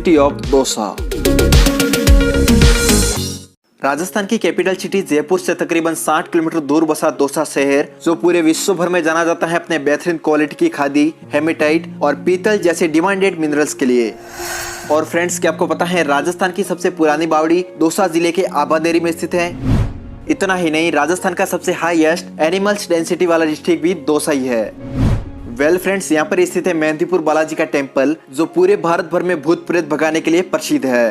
City of dosa. Rajasthan की capital city Jaipur से तकरीबन 60 किलोमीटर दूर बसा दोसा शहर, जो पूरे विश्व भर में जाना जाता है अपने बेहतरीन क्वालिटी की खादी, हेमेटाइट और पीतल जैसे डिमांडेड मिनरल्स के लिए। और फ्रेंड्स, क्या आपको पता है राजस्थान की सबसे पुरानी बावड़ी दोसा जिले के आबादेरी में स्थित है। इतना ही नहीं, राजस्थान का सबसे हाईएस्ट एनिमल्स डेंसिटी वाला डिस्ट्रिक्ट भी दोसा ही है। वेल फ्रेंड्स, यहाँ पर स्थित है मेहंदीपुर बालाजी का टेम्पल, जो पूरे भारत भर में भूत प्रेत भगाने के लिए प्रसिद्ध है।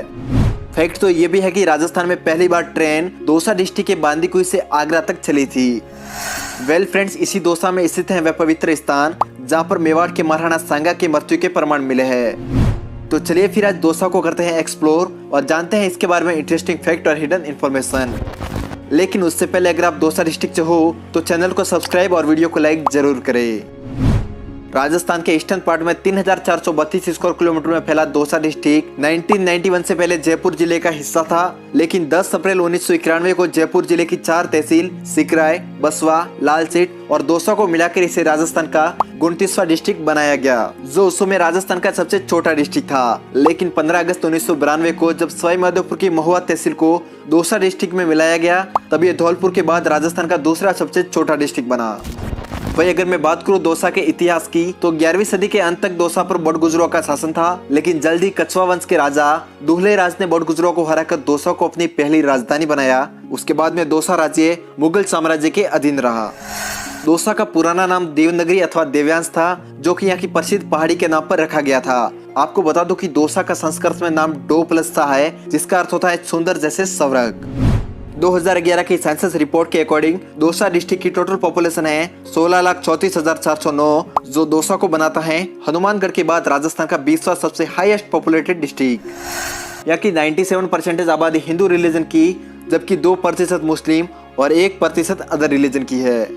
फैक्ट तो ये भी है कि राजस्थान में पहली बार ट्रेन दोसा डिस्ट्रिक्ट के बांदीकुई से आगरा तक चली थी। वेल फ्रेंड्स, इसी दोसा में स्थित है वह पवित्र स्थान जहाँ पर मेवाड़ के महाराणा सांगा के मृत्यु के प्रमाण मिले हैं। तो चलिए फिर आज दोसा को करते हैं एक्सप्लोर और जानते हैं इसके बारे में इंटरेस्टिंग फैक्ट और हिडन इन्फॉर्मेशन। लेकिन उससे पहले अगर आप दोसा डिस्ट्रिक्ट से हो तो चैनल को सब्सक्राइब और वीडियो को लाइक जरूर करें। राजस्थान के ईस्टर्न पार्ट में 3432 स्क्वायर किलोमीटर में फैला दोसा डिस्ट्रिक्ट 1991 से पहले जयपुर जिले का हिस्सा था, लेकिन 10 अप्रैल 1991 को जयपुर जिले की 4 तहसील सिकराय, बसवा, लालसीट और दोसा को मिलाकर इसे राजस्थान का 29वां डिस्ट्रिक्ट बनाया गया, जो उस समय राजस्थान का सबसे छोटा डिस्ट्रिक्ट था। लेकिन 15 अगस्त 1992 को जब सवाई माधोपुर की महुआ तहसील को दोसा डिस्ट्रिक्ट में मिलाया गया, तब ये धौलपुर के बाद राजस्थान का दूसरा सबसे छोटा डिस्ट्रिक्ट बना। वही अगर मैं बात करूं दोसा के इतिहास की, तो 11वीं सदी के अंत तक दोसा पर बड़गुजरों का शासन था, लेकिन जल्द ही कछवा वंश के राजा दुहले राज ने बड़गुजरों को हराकर दोसा को अपनी पहली राजधानी बनाया। उसके बाद में दोसा राज्य मुगल साम्राज्य के अधीन रहा। दोसा का पुराना नाम देवनगरी अथवा देव्यांश था, जो कि यहाँ की प्रसिद्ध पहाड़ी के नाम पर रखा गया था। आपको बता दो कि दोसा का संस्कृत में नाम डो प्लस सा है, जिसका अर्थ होता है सुंदर जैसे स्वर्ग। 2011 की सेंसस रिपोर्ट के अकॉर्डिंग दोसा डिस्ट्रिक्ट की टोटल पॉपुलेशन है 16,34,409, जो दोसा को बनाता है हनुमानगढ़ के बाद राजस्थान का 20वां सबसे हाईएस्ट पॉपुलेटेड डिस्ट्रिक्ट। यहाँ की 97% आबादी हिंदू रिलीजन की, जबकि 2% मुस्लिम और 1% अदर रिलीजन की है।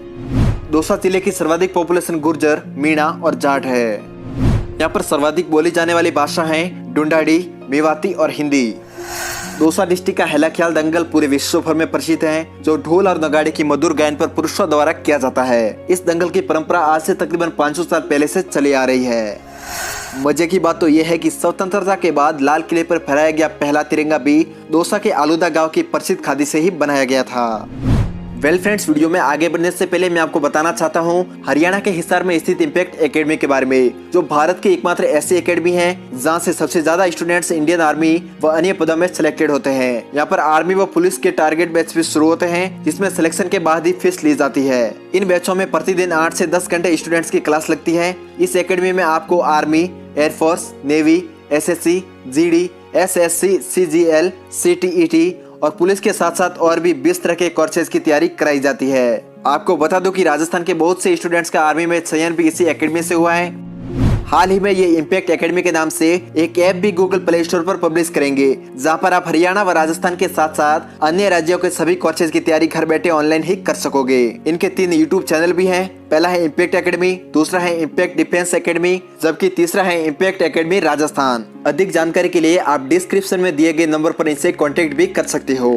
दोसा जिले की सर्वाधिक पॉपुलेशन गुर्जर, मीणा और जाट है। यहाँ पर सर्वाधिक बोली जाने वाली भाषा है ढूंढाड़ी, मेवाती और हिंदी। दोसा डिस्ट्रिक्ट का हेला ख्याल दंगल पूरे विश्व भर में प्रसिद्ध है, जो ढोल और नगाड़े की मधुर गायन पर पुरुषों द्वारा किया जाता है। इस दंगल की परंपरा आज से तकरीबन 500 साल पहले से चली आ रही है। मजे की बात तो यह है कि स्वतंत्रता के बाद लाल किले पर फहराया गया पहला तिरंगा भी दोसा के आलूदा गांव की प्रसिद्ध खादी से ही बनाया गया था। वेल फ्रेंड्स, वीडियो में आगे बढ़ने से पहले मैं आपको बताना चाहता हूँ हरियाणा के हिसार में स्थित इम्पैक्ट एकेडमी के बारे में, जो भारत की एकमात्र ऐसी एकेडमी है जहाँ से सबसे ज्यादा स्टूडेंट्स इंडियन आर्मी व अन्य पदों में सिलेक्टेड होते हैं। यहाँ पर आर्मी व पुलिस के टारगेट बैच भी शुरू होते हैं, जिसमें सिलेक्शन के बाद ही फीस ली जाती है। इन बैचों में प्रतिदिन 8 से 10 घंटे स्टूडेंट्स की क्लास लगती है। इस एकेडमी में आपको army, air force, navy, SSC, GD, SSC, CGL, CTET और पुलिस के साथ साथ और भी 20 तरह के कोर्सेज की तैयारी कराई जाती है। आपको बता दो कि राजस्थान के बहुत से स्टूडेंट्स का आर्मी में चयन भी इसी एकेडमी से हुआ है। हाल ही में ये इम्पैक्ट एकेडमी के नाम से एक ऐप भी गूगल प्ले स्टोर पर पब्लिश करेंगे, जहां पर आप हरियाणा व राजस्थान के साथ साथ अन्य राज्यों के सभी कोर्सेज की तैयारी घर बैठे ऑनलाइन ही कर सकोगे। इनके 3 यूट्यूब चैनल भी हैं। पहला है इम्पैक्ट एकेडमी, दूसरा है इम्पैक्ट डिफेंस एकेडमी, जबकि तीसरा है इम्पैक्ट एकेडमी राजस्थान। अधिक जानकारी के लिए आप डिस्क्रिप्शन में दिए गए नंबर पर इनसे कॉन्टेक्ट भी कर सकते हो।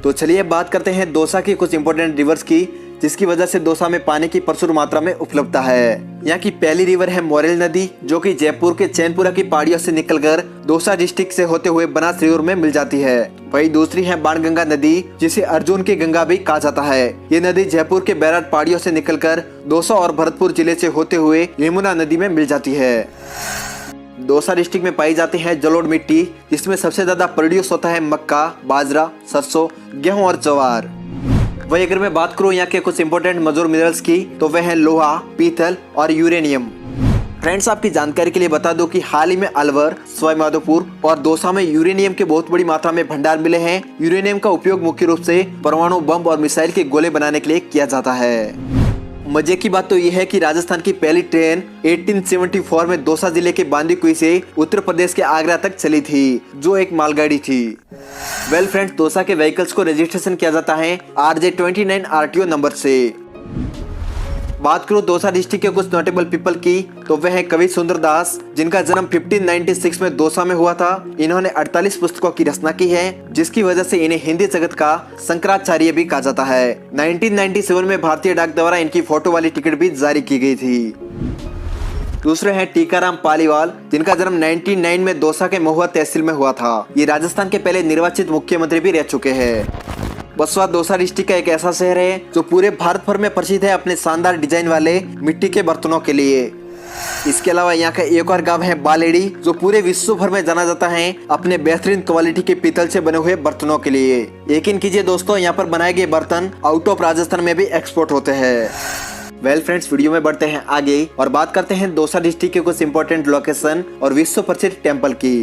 तो चलिए बात करते हैं दोसा की कुछ इंपोर्टेंट रिवर्स की, जिसकी वजह से दोसा में पानी की प्रचुर मात्रा में उपलब्धता है। यहाँ की पहली रिवर है मोरेल नदी, जो कि जयपुर के चैनपुरा की पहाड़ियों से निकलकर दोसा डिस्ट्रिक्ट से होते हुए बनास रिवर में मिल जाती है। वही दूसरी है बाणगंगा नदी, जिसे अर्जुन की गंगा भी कहा जाता है। ये नदी जयपुर के बैराट पहाड़ियों से निकलकर दोसा और भरतपुर जिले से होते हुए यमुना नदी में मिल जाती है। दोसा डिस्ट्रिक्ट में पाई जाती है जलोढ़ मिट्टी, जिसमें सबसे ज्यादा प्रोड्यूस होता है मक्का, बाजरा, सरसों, गेहूं और ज्वार। वही अगर मैं बात करूं यहाँ के कुछ इंपोर्टेंट मजूर मिनरल्स की, तो वह है लोहा, पीतल और यूरेनियम। फ्रेंड्स, आपकी जानकारी के लिए बता दो कि हाल ही में अलवर, सवाई माधोपुर और दोसा में यूरेनियम के बहुत बड़ी मात्रा में भंडार मिले हैं। यूरेनियम का उपयोग मुख्य रूप से परमाणु बम और मिसाइल के गोले बनाने के लिए किया जाता है। मजे की बात तो यह है कि राजस्थान की पहली ट्रेन 1874 में दोसा जिले के बांदीकुई से उत्तर प्रदेश के आगरा तक चली थी, जो एक मालगाड़ी थी। वेल फ्रेंड्स, दोसा के व्हीकल्स को रजिस्ट्रेशन किया जाता है RJ29 RTO नंबर से। बात करूं दोसा डिस्ट्रिक्ट के कुछ नोटेबल पीपल की, तो वह है कवि सुंदरदास, जिनका जन्म 1596 में दोसा में हुआ था। इन्होंने 48 पुस्तकों की रचना की है, जिसकी वजह से इन्हें हिंदी जगत का शंकराचार्य भी कहा जाता है। 1997 में भारतीय डाक द्वारा इनकी फोटो वाली टिकट भी जारी की गई थी। दूसरे हैं टीकाराम पालीवाल, जिनका जन्म 1999 में दौसा के महुआ तहसील में हुआ था। ये राजस्थान के पहले निर्वाचित मुख्यमंत्री भी रह चुके हैं। बसवा दौसा डिस्ट्रिक्ट का एक ऐसा शहर है जो पूरे भारत भर में प्रसिद्ध है अपने शानदार डिजाइन वाले मिट्टी के बर्तनों के लिए। इसके अलावा यहाँ का एक और गांव है बालेड़ी, जो पूरे विश्व भर में जाना जाता है अपने बेहतरीन क्वालिटी के पीतल से बने हुए बर्तनों के लिए। यकीन कीजिए दोस्तों, यहाँ पर बनाए गए बर्तन आउट ऑफ राजस्थान में भी एक्सपोर्ट होते हैं। वेल फ्रेंड्स, वीडियो में बढ़ते हैं आगे और बात करते हैं दौसा डिस्ट्रिक्ट के कुछ इंपॉर्टेंट लोकेशन और विश्व प्रसिद्ध टेम्पल की।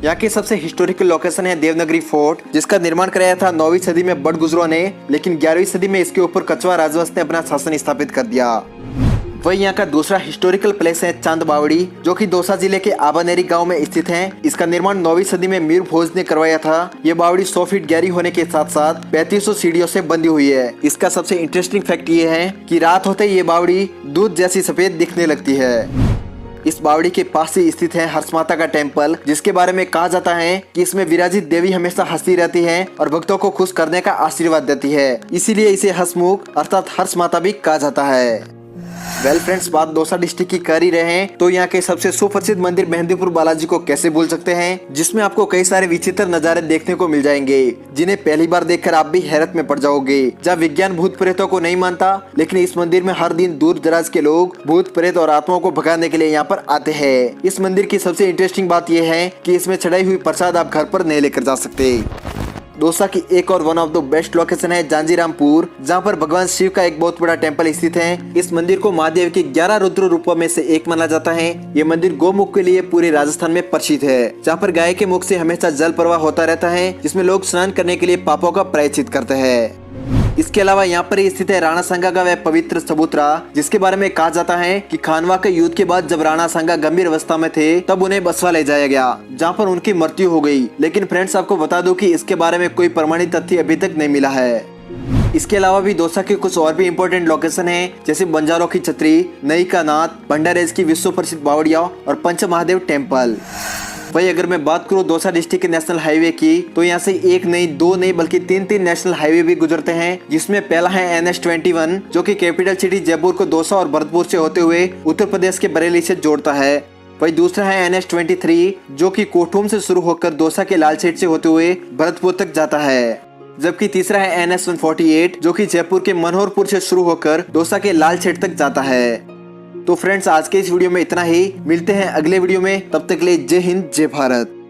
यहाँ की सबसे हिस्टोरिकल लोकेशन है देवनागरी फोर्ट, जिसका निर्माण कराया था 9वीं सदी में बड़गुजरों ने, लेकिन 11वीं सदी में इसके ऊपर कछवाहा राजवंश ने अपना शासन स्थापित कर दिया। वही यहाँ का दूसरा हिस्टोरिकल प्लेस है चांद बावड़ी, जो कि दौसा जिले के आबानेरी गांव में स्थित है। इसका निर्माण 9वीं सदी में मीर भोज ने करवाया था। ये बावड़ी 100 फीट गहरी होने के साथ साथ 3500 सीढ़ियों से बंधी हुई है। इसका सबसे इंटरेस्टिंग फैक्ट ये है कि रात होते ये बावड़ी दूध जैसी सफेद दिखने लगती है। इस बावड़ी के पास ही स्थित है हर्ष माता का टेम्पल, जिसके बारे में कहा जाता है कि इसमें विराजित देवी हमेशा हंसती रहती है और भक्तों को खुश करने का आशीर्वाद देती है। इसीलिए इसे हंसमुख अर्थात हर्ष माता भी कहा जाता है। वेल फ्रेंड्स, बात दौसा डिस्ट्रिक्ट की कर ही रहे हैं तो यहाँ के सबसे सुप्रसिद्ध मंदिर मेहंदीपुर बालाजी को कैसे भूल सकते हैं, जिसमें आपको कई सारे विचित्र नजारे देखने को मिल जाएंगे, जिन्हें पहली बार देखकर आप भी हैरत में पड़ जाओगे। जहाँ विज्ञान भूत प्रेतों को नहीं मानता, लेकिन इस मंदिर में हर दिन दूर दराज के लोग भूत प्रेत और आत्माओं को भगाने के लिए यहाँ पर आते हैं। इस मंदिर की सबसे इंटरेस्टिंग बात यह है कि इसमें चढ़ाई हुई प्रसाद आप घर पर नहीं लेकर जा सकते। दौसा की एक और one of the best location है जांजीरामपुर, जहां पर भगवान शिव का एक बहुत बड़ा टेम्पल स्थित है। इस मंदिर को महादेव के 11 रुद्र रूपों में से एक माना जाता है। ये मंदिर गोमुख के लिए पूरे राजस्थान में प्रसिद्ध है, जहां पर गाय के मुख से हमेशा जल प्रवाह होता रहता है, जिसमें लोग स्नान करने के लिए पापों का प्रायश्चित करते हैं। इसके अलावा यहाँ पर स्थित है राणा सांगा का वह पवित्र चबूतरा, जिसके बारे में कहा जाता है कि खानवा के युद्ध के बाद जब राणा सांगा गंभीर अवस्था में थे, तब उन्हें बसवा ले जाया गया, जहाँ पर उनकी मृत्यु हो गई। लेकिन फ्रेंड्स, आपको बता दूं कि इसके बारे में कोई प्रमाणित तथ्य अभी तक नहीं मिला है। इसके अलावा भी दौसा के कुछ और भी इम्पोर्टेंट लोकेशन है, जैसे बंजारों की छतरी, नई का नाथ, भंडारेज की विश्व प्रसिद्ध बावड़िया और पंच महादेव टेम्पल। वही अगर मैं बात करूँ दौसा डिस्ट्रिक्ट के नेशनल हाईवे की, तो यहाँ से एक नहीं, दो नहीं, बल्कि तीन नेशनल हाईवे भी गुजरते हैं, जिसमें पहला है NH21, जो कि कैपिटल सिटी जयपुर को दौसा और भरतपुर से होते हुए उत्तर प्रदेश के बरेली से जोड़ता है। वही दूसरा है NH23, जो कि कोठूम से शुरू होकर दौसा के लालसेठ से होते हुए भरतपुर तक जाता है। जबकि तीसरा है NS148, जो कि जयपुर के मनोहरपुर से शुरू होकर दौसा के लालसेठ तक जाता है। तो फ्रेंड्स, आज के इस वीडियो में इतना ही। मिलते हैं अगले वीडियो में, तब तक के लिए जय हिंद जय भारत।